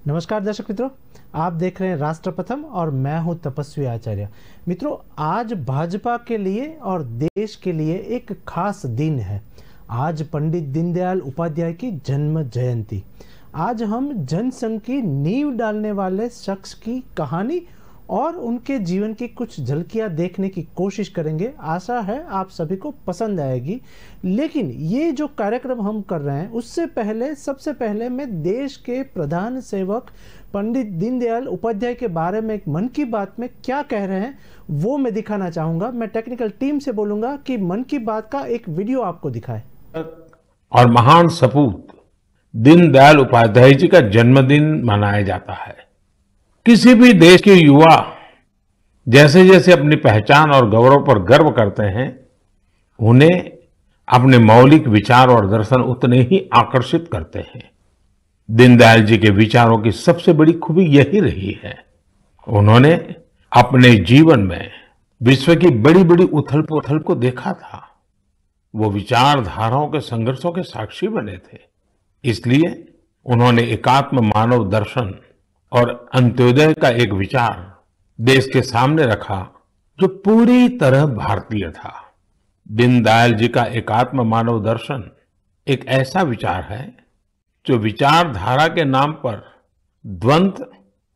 नमस्कार दर्शक मित्रों, आप देख रहे हैं राष्ट्र प्रथम और मैं हूं तपस्वी आचार्य। मित्रों, आज भाजपा के लिए और देश के लिए एक खास दिन है। आज पंडित दीनदयाल उपाध्याय की जन्म जयंती। आज हम जनसंघ की नींव डालने वाले शख्स की कहानी और उनके जीवन की कुछ झलकियां देखने की कोशिश करेंगे। आशा है आप सभी को पसंद आएगी। लेकिन ये जो कार्यक्रम हम कर रहे हैं उससे पहले सबसे पहले मैं देश के प्रधान सेवक पंडित दीनदयाल उपाध्याय के बारे में मन की बात में क्या कह रहे हैं वो मैं दिखाना चाहूँगा। मैं टेक्निकल टीम से बोलूँगा कि मन की बात का एक वीडियो आपको दिखाए। और महान सपूत दीनदयाल उपाध्याय जी का जन्मदिन मनाया जाता है। किसी भी देश के युवा जैसे जैसे अपनी पहचान और गौरव पर गर्व करते हैं, उन्हें अपने मौलिक विचार और दर्शन उतने ही आकर्षित करते हैं। दीनदयाल जी के विचारों की सबसे बड़ी खूबी यही रही है, उन्होंने अपने जीवन में विश्व की बड़ी बड़ी उथल पुथल को देखा था। वो विचारधाराओं के संघर्षों के साक्षी बने थे। इसलिए उन्होंने एकात्म मानव दर्शन और अंत्योदय का एक विचार देश के सामने रखा जो पूरी तरह भारतीय था। दीनदयाल जी का एकात्म मानव दर्शन एक ऐसा विचार है जो विचारधारा के नाम पर द्वंद्व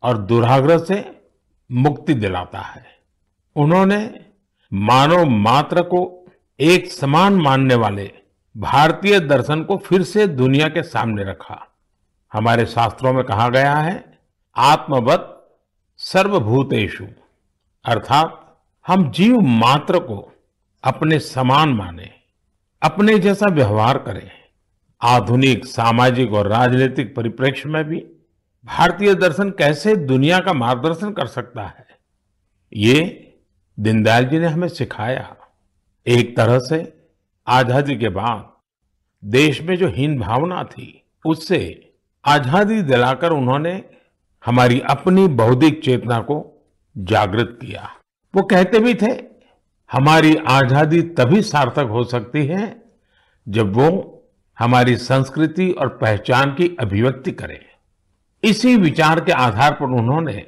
और दुराग्रह से मुक्ति दिलाता है। उन्होंने मानव मात्र को एक समान मानने वाले भारतीय दर्शन को फिर से दुनिया के सामने रखा। हमारे शास्त्रों में कहा गया है, आत्मवत् सर्वभूतेषु, अर्थात हम जीव मात्र को अपने समान माने, अपने जैसा व्यवहार करें। आधुनिक सामाजिक और राजनीतिक परिप्रेक्ष्य में भी भारतीय दर्शन कैसे दुनिया का मार्गदर्शन कर सकता है, ये दीनदयाल जी ने हमें सिखाया। एक तरह से आजादी के बाद देश में जो हीन भावना थी, उससे आजादी दिलाकर उन्होंने हमारी अपनी बौद्धिक चेतना को जागृत किया। वो कहते भी थे, हमारी आजादी तभी सार्थक हो सकती है जब वो हमारी संस्कृति और पहचान की अभिव्यक्ति करे। इसी विचार के आधार पर उन्होंने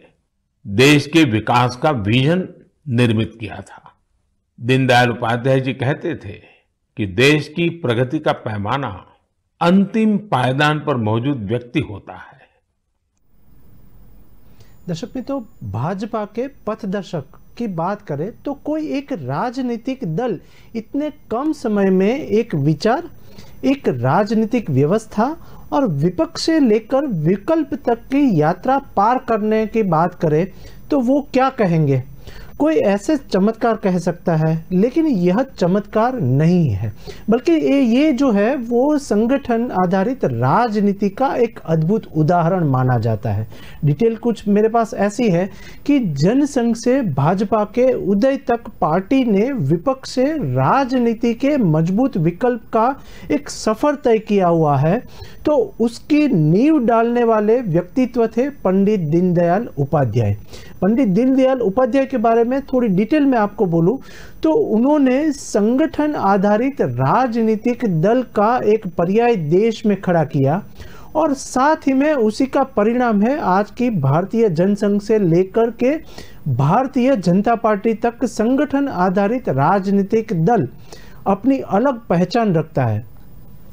देश के विकास का विजन निर्मित किया था। दीनदयाल उपाध्याय जी कहते थे कि देश की प्रगति का पैमाना अंतिम पायदान पर मौजूद व्यक्ति होता है। दर्शक मित्रों, भाजपा के पथदर्शक की बात करें तो कोई एक राजनीतिक दल इतने कम समय में एक विचार, एक राजनीतिक व्यवस्था और विपक्ष से लेकर विकल्प तक की यात्रा पार करने की बात करे तो वो क्या कहेंगे? कोई ऐसे चमत्कार कह सकता है, लेकिन यह चमत्कार नहीं है, बल्कि ये जो है वो संगठन आधारित राजनीति का एक अद्भुत उदाहरण माना जाता है। डिटेल कुछ मेरे पास ऐसी है कि जनसंघ से भाजपा के उदय तक पार्टी ने विपक्ष से राजनीति के मजबूत विकल्प का एक सफर तय किया हुआ है। तो उसकी नींव डालने वाले व्यक्तित्व थे पंडित दीनदयाल उपाध्याय। पंडित दीनदयाल उपाध्याय के बारे में थोड़ी डिटेल में आपको बोलूं तो उन्होंने संगठन आधारित राजनीतिक दल का एक पर्याय देश में खड़ा किया और साथ ही में उसी का परिणाम है आज की भारतीय जनसंघ से लेकर के भारतीय जनता पार्टी तक संगठन आधारित राजनीतिक दल अपनी अलग पहचान रखता है।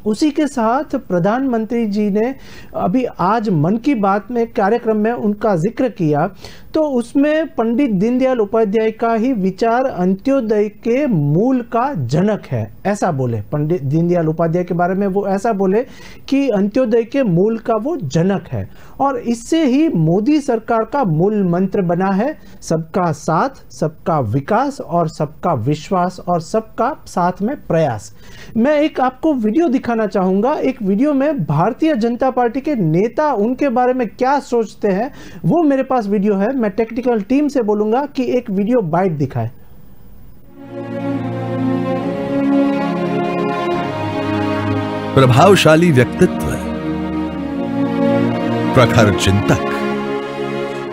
उसी के साथ प्रधानमंत्री जी ने अभी आज मन की बात में कार्यक्रम में उनका जिक्र किया तो उसमें पंडित दीनदयाल उपाध्याय का ही विचार अंत्योदय के मूल का जनक है, ऐसा बोले। पंडित दीनदयाल उपाध्याय के बारे में वो ऐसा बोले कि अंत्योदय के मूल का वो जनक है और इससे ही मोदी सरकार का मूल मंत्र बना है, सबका साथ, सबका विकास और सबका विश्वास और सबका साथ में प्रयास। मैं एक आपको वीडियो दिखाना चाहूंगा। एक वीडियो में भारतीय जनता पार्टी के नेता उनके बारे में क्या सोचते हैं वो मेरे पास वीडियो है। मैं टेक्निकल टीम से बोलूंगा कि एक वीडियो बाइट दिखाए। प्रभावशाली व्यक्तित्व, प्रखर चिंतक,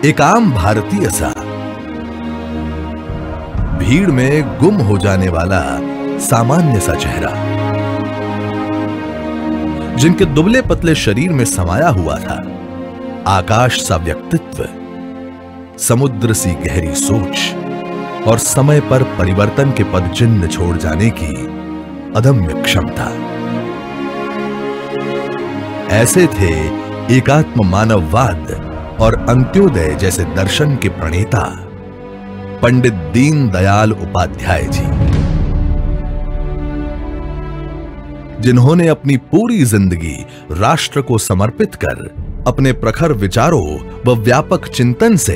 एक आम भारतीय सा, भीड़ में गुम हो जाने वाला सामान्य सा चेहरा, जिनके दुबले पतले शरीर में समाया हुआ था आकाश सा व्यक्तित्व, समुद्र सी गहरी सोच और समय पर परिवर्तन के पद चिन्ह छोड़ जाने की अदम्य क्षमता। ऐसे थे एकात्म मानववाद और अंत्योदय जैसे दर्शन के प्रणेता पंडित दीनदयाल उपाध्याय जी, जिन्होंने अपनी पूरी जिंदगी राष्ट्र को समर्पित कर अपने प्रखर विचारों व व्यापक चिंतन से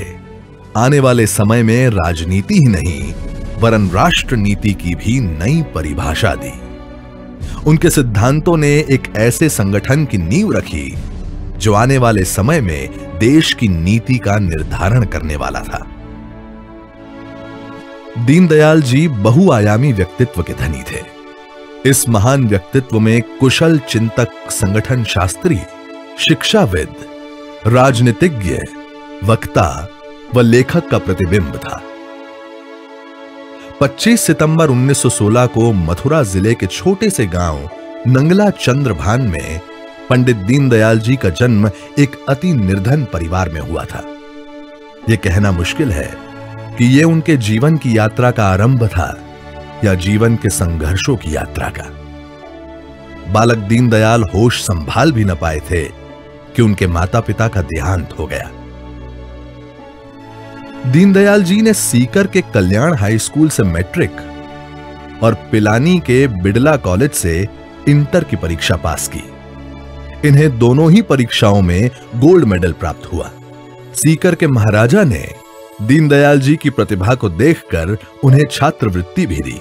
आने वाले समय में राजनीति ही नहीं वरन राष्ट्र नीति की भी नई परिभाषा दी। उनके सिद्धांतों ने एक ऐसे संगठन की नींव रखी जो आने वाले समय में देश की नीति का निर्धारण करने वाला था। दीनदयाल जी बहुआयामी व्यक्तित्व के धनी थे। इस महान व्यक्तित्व में कुशल चिंतक, संगठन शास्त्री, शिक्षाविद, राजनीतिज्ञ, वक्ता व लेखक का प्रतिबिंब था। 25 सितंबर 1916 को मथुरा जिले के छोटे से गांव नंगला चंद्रभान में पंडित दीनदयाल जी का जन्म एक अति निर्धन परिवार में हुआ था। यह कहना मुश्किल है कि यह उनके जीवन की यात्रा का आरंभ था या जीवन के संघर्षों की यात्रा का। बालक दीनदयाल होश संभाल भी न पाए थे कि उनके माता पिता का देहांत हो गया। दीनदयाल जी ने सीकर के कल्याण हाई स्कूल से मैट्रिक और पिलानी के बिड़ला कॉलेज से इंटर की परीक्षा पास की। इन्हें दोनों ही परीक्षाओं में गोल्ड मेडल प्राप्त हुआ। सीकर के महाराजा ने दीनदयाल जी की प्रतिभा को देखकर उन्हें छात्रवृत्ति भी दी।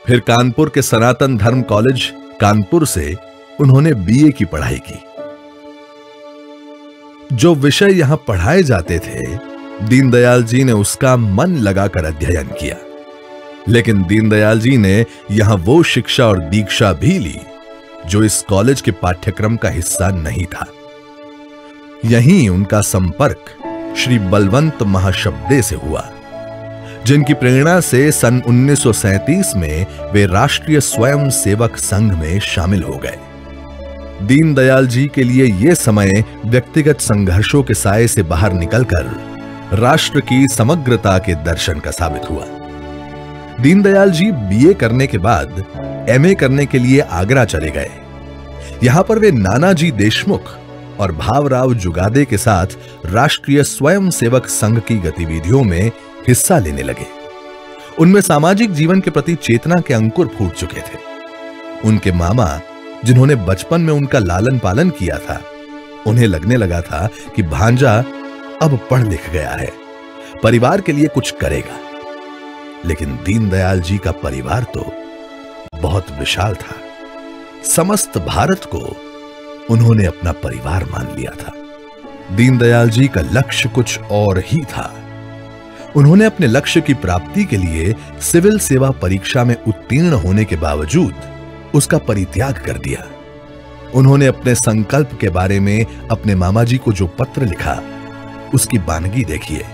फिर कानपुर के सनातन धर्म कॉलेज कानपुर से उन्होंने बीए की पढ़ाई की। जो विषय यहां पढ़ाए जाते थे, दीनदयाल जी ने उसका मन लगाकर अध्ययन किया। लेकिन दीनदयाल जी ने यहां वो शिक्षा और दीक्षा भी ली जो इस कॉलेज के पाठ्यक्रम का हिस्सा नहीं था। यहीं उनका संपर्क श्री बलवंत महाशब्दे से हुआ, जिनकी प्रेरणा से सन 1937 में वे राष्ट्रीय स्वयं सेवक संघ में शामिल हो गए। दीनदयाल जी के लिए यह समय व्यक्तिगत संघर्षों के साए से बाहर निकलकर राष्ट्र की समग्रता के दर्शन का साबित हुआ। दीनदयाल जी बीए करने के बाद एमए करने के लिए आगरा चले गए। यहां पर वे नानाजी देशमुख और भावराव जुगादे के साथ राष्ट्रीय स्वयं सेवक संघ की गतिविधियों में हिस्सा लेने लगे। उनमें सामाजिक जीवन के प्रति चेतना के अंकुर फूट चुके थे। उनके मामा, जिन्होंने बचपन में उनका लालन पालन किया था, उन्हें लगने लगा था कि भांजा अब पढ़ लिख गया है, परिवार के लिए कुछ करेगा। लेकिन दीनदयाल जी का परिवार तो बहुत विशाल था। समस्त भारत को उन्होंने अपना परिवार मान लिया था। दीनदयाल जी का लक्ष्य कुछ और ही था। उन्होंने अपने लक्ष्य की प्राप्ति के लिए सिविल सेवा परीक्षा में उत्तीर्ण होने के बावजूद उसका परित्याग कर दिया। उन्होंने अपने संकल्प के बारे में अपने मामा जी को जो पत्र लिखा, उसकी बानगी देखिए।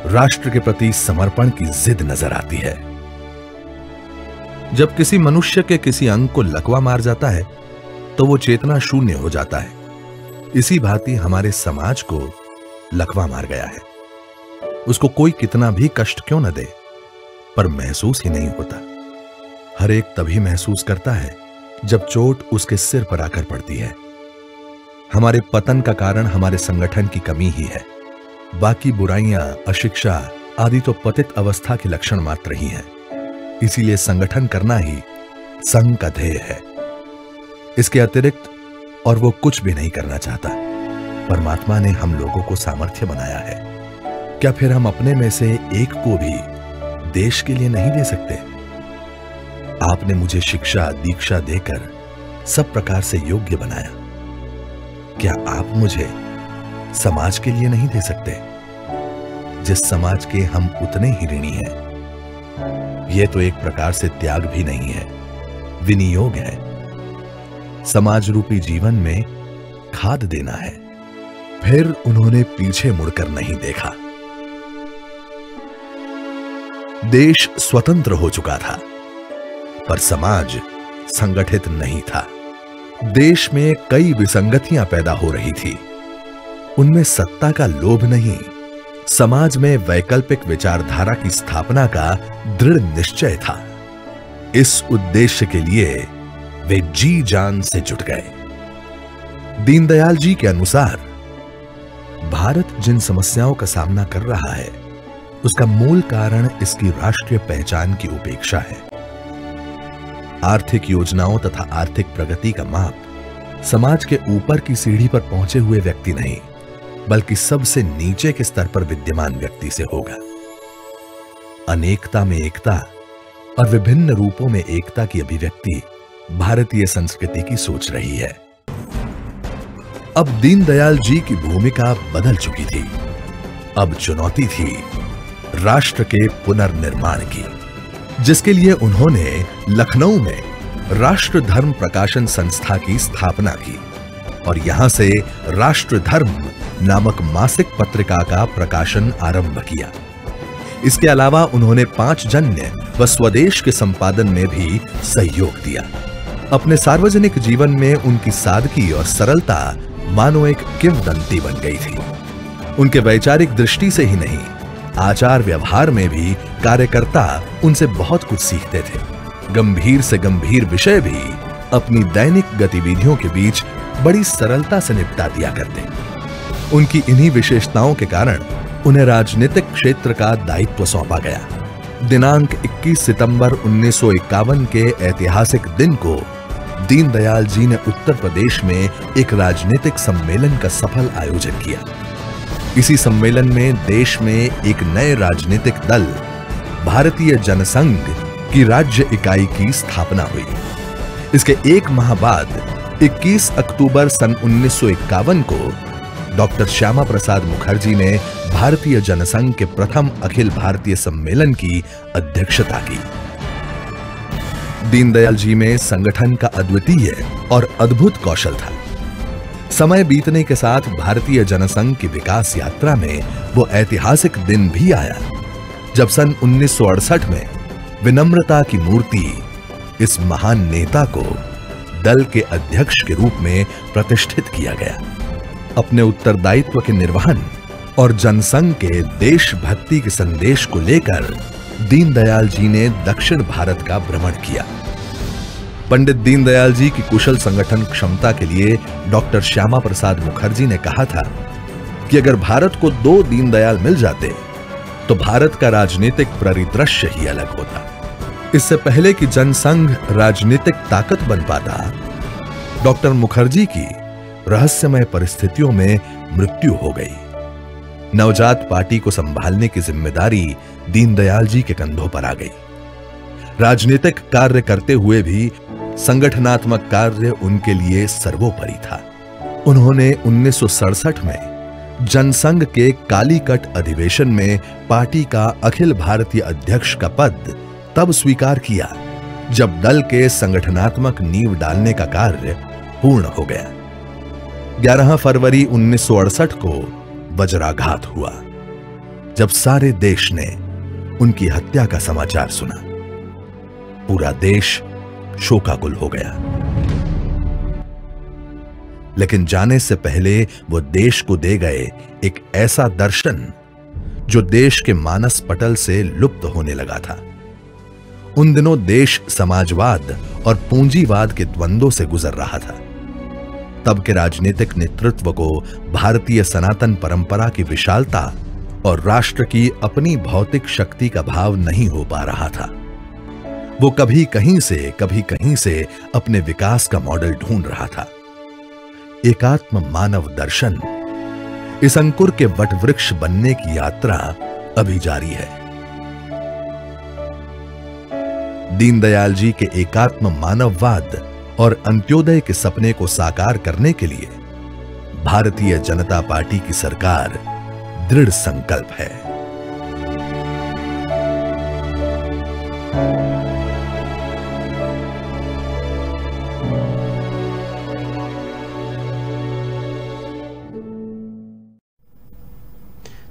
राष्ट्र के प्रति समर्पण की जिद नजर आती है। जब किसी मनुष्य के किसी अंग को लकवा मार जाता है तो वो चेतना शून्य हो जाता है। इसी भांति हमारे समाज को लकवा मार गया है। उसको कोई कितना भी कष्ट क्यों न दे, पर महसूस ही नहीं होता। हर एक तभी महसूस करता है जब चोट उसके सिर पर आकर पड़ती है। हमारे पतन का कारण हमारे संगठन की कमी ही है। बाकी बुराइयां, अशिक्षा आदि तो पतित अवस्था के लक्षण मात्र ही हैं। इसीलिए संगठन करना ही संघ का ध्येय है। इसके अतिरिक्त और वो कुछ भी नहीं करना चाहता। परमात्मा ने हम लोगों को सामर्थ्य बनाया है। क्या फिर हम अपने में से एक को भी देश के लिए नहीं दे सकते? आपने मुझे शिक्षा, दीक्षा देकर सब प्रकार से योग्य बनाया। क्या आप मुझे समाज के लिए नहीं दे सकते, जिस समाज के हम उतने ही ऋणी हैं? यह तो एक प्रकार से त्याग भी नहीं है, विनियोग है। समाज रूपी जीवन में खाद देना है। फिर उन्होंने पीछे मुड़कर नहीं देखा। देश स्वतंत्र हो चुका था, पर समाज संगठित नहीं था। देश में कई विसंगतियां पैदा हो रही थी। उनमें सत्ता का लोभ नहीं, समाज में वैकल्पिक विचारधारा की स्थापना का दृढ़ निश्चय था। इस उद्देश्य के लिए वे जी जान से जुट गए। दीनदयाल जी के अनुसार भारत जिन समस्याओं का सामना कर रहा है, उसका मूल कारण इसकी राष्ट्रीय पहचान की उपेक्षा है। आर्थिक योजनाओं तथा आर्थिक प्रगति का माप समाज के ऊपर की सीढ़ी पर पहुंचे हुए व्यक्ति नहीं, बल्कि सबसे नीचे के स्तर पर विद्यमान व्यक्ति से होगा। अनेकता में एकता और विभिन्न रूपों में एकता की अभिव्यक्ति भारतीय संस्कृति की सोच रही है। अब दीनदयाल जी की भूमिका बदल चुकी थी। अब चुनौती थी राष्ट्र के पुनर्निर्माण की, जिसके लिए उन्होंने लखनऊ में राष्ट्र धर्म प्रकाशन संस्था की स्थापना की और यहां से राष्ट्र धर्म नामक मासिक पत्रिका का प्रकाशन आरंभ किया। इसके अलावा उन्होंने पांचजन्य व स्वदेश के संपादन में भी सहयोग दिया। अपने सार्वजनिक जीवन में उनकी सादगी और सरलता मानो एक किंवदंती बन गई थी। उनके वैचारिक दृष्टि से ही नहीं, आचार व्यवहार में भी कार्यकर्ता उनसे बहुत कुछ सीखते थे। गंभीर से गंभीर विषय भी अपनी दैनिक गतिविधियों के बीच बड़ी सरलता से निपटा दिया करते। उनकी इन्हीं विशेषताओं के कारण उन्हें राजनीतिक क्षेत्र का दायित्व सौंपा गया। दिनांक 21 सितंबर 1951 के ऐतिहासिक दिन को दीनदयाल जी ने उत्तर प्रदेश में एक राजनीतिक सम्मेलन का सफल आयोजन किया। इसी सम्मेलन में देश में एक नए राजनीतिक दल भारतीय जनसंघ की राज्य इकाई की स्थापना हुई। इसके एक माह बाद 21 अक्टूबर सन 1951 को डॉक्टर श्यामा प्रसाद मुखर्जी ने भारतीय जनसंघ के प्रथम अखिल भारतीय सम्मेलन की अध्यक्षता की। दीनदयाल जी में संगठन का अद्वितीय और अद्भुत कौशल था। समय बीतने के साथ भारतीय जनसंघ की विकास यात्रा में वो ऐतिहासिक दिन भी आया जब सन 1968 में विनम्रता की मूर्ति इस महान नेता को दल के अध्यक्ष के रूप में प्रतिष्ठित किया गया। अपने उत्तरदायित्व के निर्वहन और जनसंघ के देशभक्ति के संदेश को लेकर दीनदयाल जी ने दक्षिण भारत का भ्रमण किया। पंडित दीनदयाल जी की कुशल संगठन क्षमता के लिए डॉक्टर श्यामा प्रसाद मुखर्जी ने कहा था कि अगर भारत को 2 दीनदयाल मिल जाते तो भारत का राजनीतिक परिदृश्य ही अलग होता। इससे पहले कि जनसंघ राजनीतिक ताकत बन पाता, डॉक्टर मुखर्जी की रहस्यमय परिस्थितियों में मृत्यु हो गई। नवजात पार्टी को संभालने की जिम्मेदारी दीनदयाल जी के कंधों पर आ गई। राजनीतिक कार्य करते हुए भी संगठनात्मक कार्य उनके लिए सर्वोपरि था। उन्होंने 1967 में जनसंघ के कालीकट अधिवेशन में पार्टी का अखिल भारतीय अध्यक्ष का पद तब स्वीकार किया जब दल के संगठनात्मक नींव डालने का कार्य पूर्ण हो गया। 11 फरवरी 1968 को वज्राघात हुआ जब सारे देश ने उनकी हत्या का समाचार सुना। पूरा देश शोकाकुल हो गया। लेकिन जाने से पहले वो देश को दे गए एक ऐसा दर्शन जो देश के मानस पटल से लुप्त होने लगा था। उन दिनों देश समाजवाद और पूंजीवाद के द्वंद्वों से गुजर रहा था। तब के राजनीतिक नेतृत्व को भारतीय सनातन परंपरा की विशालता और राष्ट्र की अपनी भौतिक शक्ति का भाव नहीं हो पा रहा था। वो कभी कहीं से अपने विकास का मॉडल ढूंढ रहा था। एकात्म मानव दर्शन इस अंकुर के वटवृक्ष बनने की यात्रा अभी जारी है। दीनदयाल जी के एकात्म मानववाद और अंत्योदय के सपने को साकार करने के लिए भारतीय जनता पार्टी की सरकार दृढ़ संकल्प है।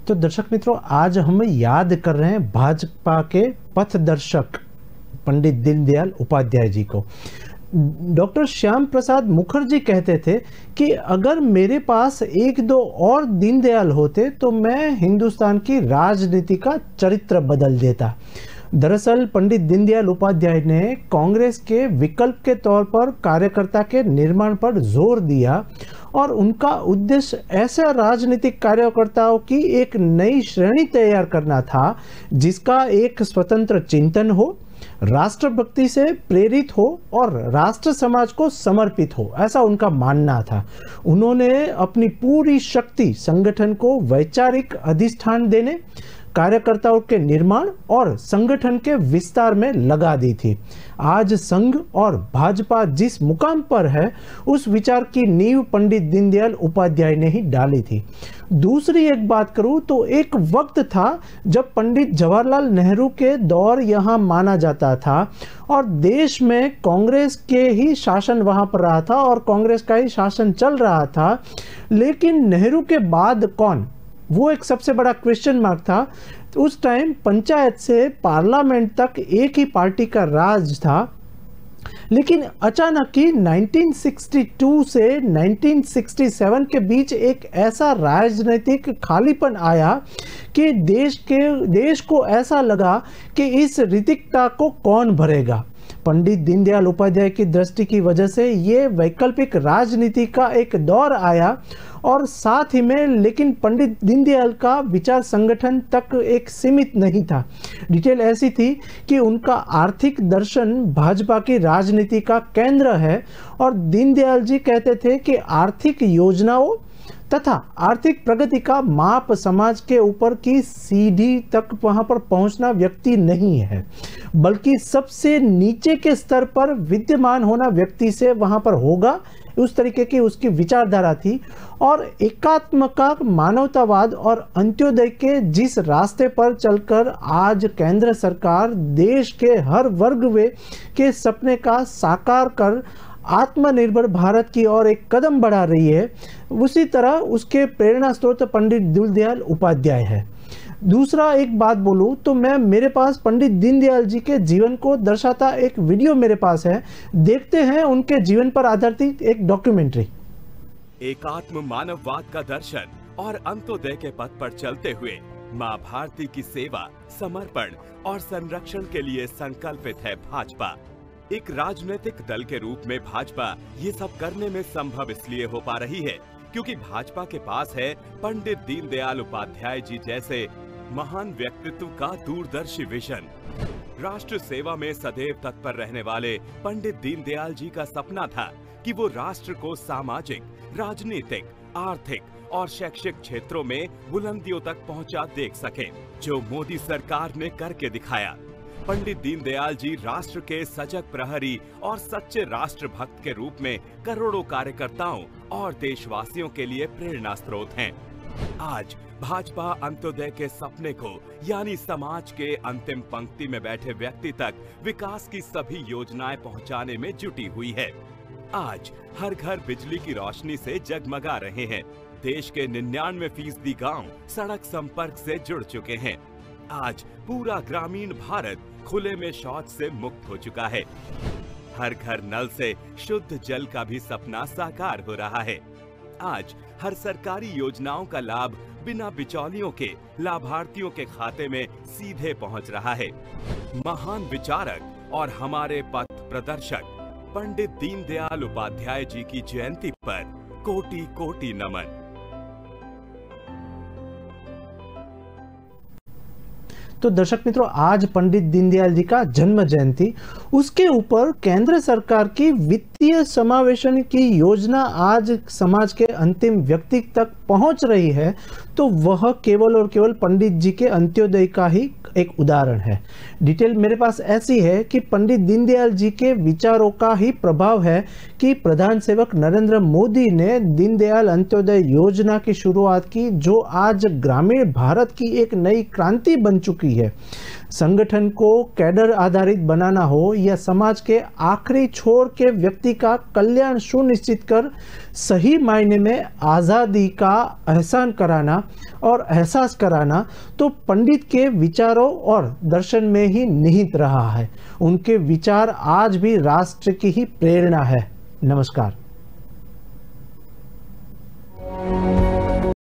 तो दर्शक मित्रों, आज हम याद कर रहे हैं भाजपा के पथदर्शक पंडित दीनदयाल उपाध्याय जी को। डॉक्टर श्याम प्रसाद मुखर्जी कहते थे कि अगर मेरे पास एक दो और दीनदयाल होते तो मैं हिंदुस्तान की राजनीति का चरित्र बदल देता। दरअसल पंडित दीनदयाल उपाध्याय ने कांग्रेस के विकल्प के तौर पर कार्यकर्ता के निर्माण पर जोर दिया और उनका उद्देश्य ऐसे राजनीतिक कार्यकर्ताओं की एक नई श्रेणी तैयार करना था जिसका एक स्वतंत्र चिंतन हो, राष्ट्रभक्ति से प्रेरित हो और राष्ट्र समाज को समर्पित हो, ऐसा उनका मानना था। उन्होंने अपनी पूरी शक्ति संगठन को वैचारिक अधिष्ठान देने, कार्यकर्ताओं के निर्माण और संगठन के विस्तार में लगा दी थी। आज संघ और भाजपा जिस मुकाम पर है उस विचार की नींव पंडित दीनदयाल उपाध्याय ने ही डाली थी। दूसरी एक बात करूं तो एक वक्त था जब पंडित जवाहरलाल नेहरू के दौर यहाँ माना जाता था और देश में कांग्रेस के ही शासन वहां पर रहा था और कांग्रेस का ही शासन चल रहा था। लेकिन नेहरू के बाद कौन, वो एक सबसे बड़ा क्वेश्चन मार्क था। उस टाइम पंचायत से पार्लियामेंट तक एक ही पार्टी का राज था। लेकिन अचानक ही 1962 से 1967 के बीच एक ऐसा राजनीतिक खालीपन आया कि देश को ऐसा लगा कि इस रिक्तता को कौन भरेगा। पंडित दीनदयाल उपाध्याय की दृष्टि की वजह से ये वैकल्पिक राजनीति का एक दौर आया और साथ ही में लेकिन पंडित दीनदयाल का विचार संगठन तक एक सीमित नहीं था। डिटेल ऐसी थी कि उनका आर्थिक दर्शन भाजपा की राजनीति का केंद्र है और दीनदयाल जी कहते थे कि आर्थिक योजनाओं तथा आर्थिक प्रगति का माप समाज के ऊपर की सीढ़ी तक वहां पर पहुंचना व्यक्ति नहीं है, बल्कि सबसे नीचे के स्तर पर विद्यमान होना व्यक्ति से वहां पर होगा। उस तरीके की उसकी विचारधारा थी और एकात्म का मानवतावाद और अंत्योदय के जिस रास्ते पर चलकर आज केंद्र सरकार देश के हर वर्ग के सपने का साकार कर आत्मनिर्भर भारत की ओर एक कदम बढ़ा रही है, उसी तरह उसके प्रेरणा स्रोत पंडित दीनदयाल उपाध्याय है। दूसरा एक बात बोलूं तो मेरे पास पंडित दीनदयाल जी के जीवन को दर्शाता एक वीडियो मेरे पास है। देखते हैं उनके जीवन पर आधारित एक डॉक्यूमेंट्री। एकात्म मानववाद का दर्शन और अंत्योदय के पथ पर चलते हुए मां भारती की सेवा, समर्पण और संरक्षण के लिए संकल्पित है भाजपा। एक राजनीतिक दल के रूप में भाजपा ये सब करने में संभव इसलिए हो पा रही है क्योंकि भाजपा के पास है पंडित दीनदयाल उपाध्याय जी जैसे महान व्यक्तित्व का दूरदर्शी विजन। राष्ट्र सेवा में सदैव तत्पर रहने वाले पंडित दीनदयाल जी का सपना था कि वो राष्ट्र को सामाजिक, राजनीतिक, आर्थिक और शैक्षिक क्षेत्रों में बुलंदियों तक पहुंचा देख सके, जो मोदी सरकार ने करके दिखाया। पंडित दीनदयाल जी राष्ट्र के सजग प्रहरी और सच्चे राष्ट्रभक्त के रूप में करोड़ों कार्यकर्ताओं और देशवासियों के लिए प्रेरणा स्रोत हैं। आज भाजपा अंत्योदय के सपने को यानी समाज के अंतिम पंक्ति में बैठे व्यक्ति तक विकास की सभी योजनाएं पहुंचाने में जुटी हुई है। आज हर घर बिजली की रोशनी से जगमगा रहे हैं। देश के 99% गांव सड़क संपर्क से जुड़ चुके हैं। आज पूरा ग्रामीण भारत खुले में शौच से मुक्त हो चुका है। हर घर नल से शुद्ध जल का भी सपना साकार हो रहा है। आज हर सरकारी योजनाओं का लाभ बिना बिचौलियों के लाभार्थियों के खाते में सीधे पहुंच रहा है। महान विचारक और हमारे पथ प्रदर्शक पंडित दीनदयाल उपाध्याय जी की जयंती पर कोटि कोटि नमन। तो दर्शक मित्रों, आज पंडित दीनदयाल जी का जन्म जयंती, उसके ऊपर केंद्र सरकार की वित्तीय समावेशन की योजना आज समाज के अंतिम व्यक्ति तक पहुंच रही है, तो वह केवल और केवल पंडित जी के अंत्योदय का ही एक उदाहरण है। डिटेल मेरे पास ऐसी है कि पंडित दीनदयाल जी के विचारों का ही प्रभाव है कि प्रधान सेवक नरेंद्र मोदी ने दीनदयाल अंत्योदय योजना की शुरुआत की, जो आज ग्रामीण भारत की एक नई क्रांति बन चुकी हुई है। संगठन को कैडर आधारित बनाना हो या समाज के आखिरी छोर के व्यक्ति का कल्याण सुनिश्चित कर सही मायने में आज़ादी का एहसान कराना और एहसास कराना, तो पंडित के विचारों और दर्शन में ही निहित रहा है। उनके विचार आज भी राष्ट्र की ही प्रेरणा है। नमस्कार।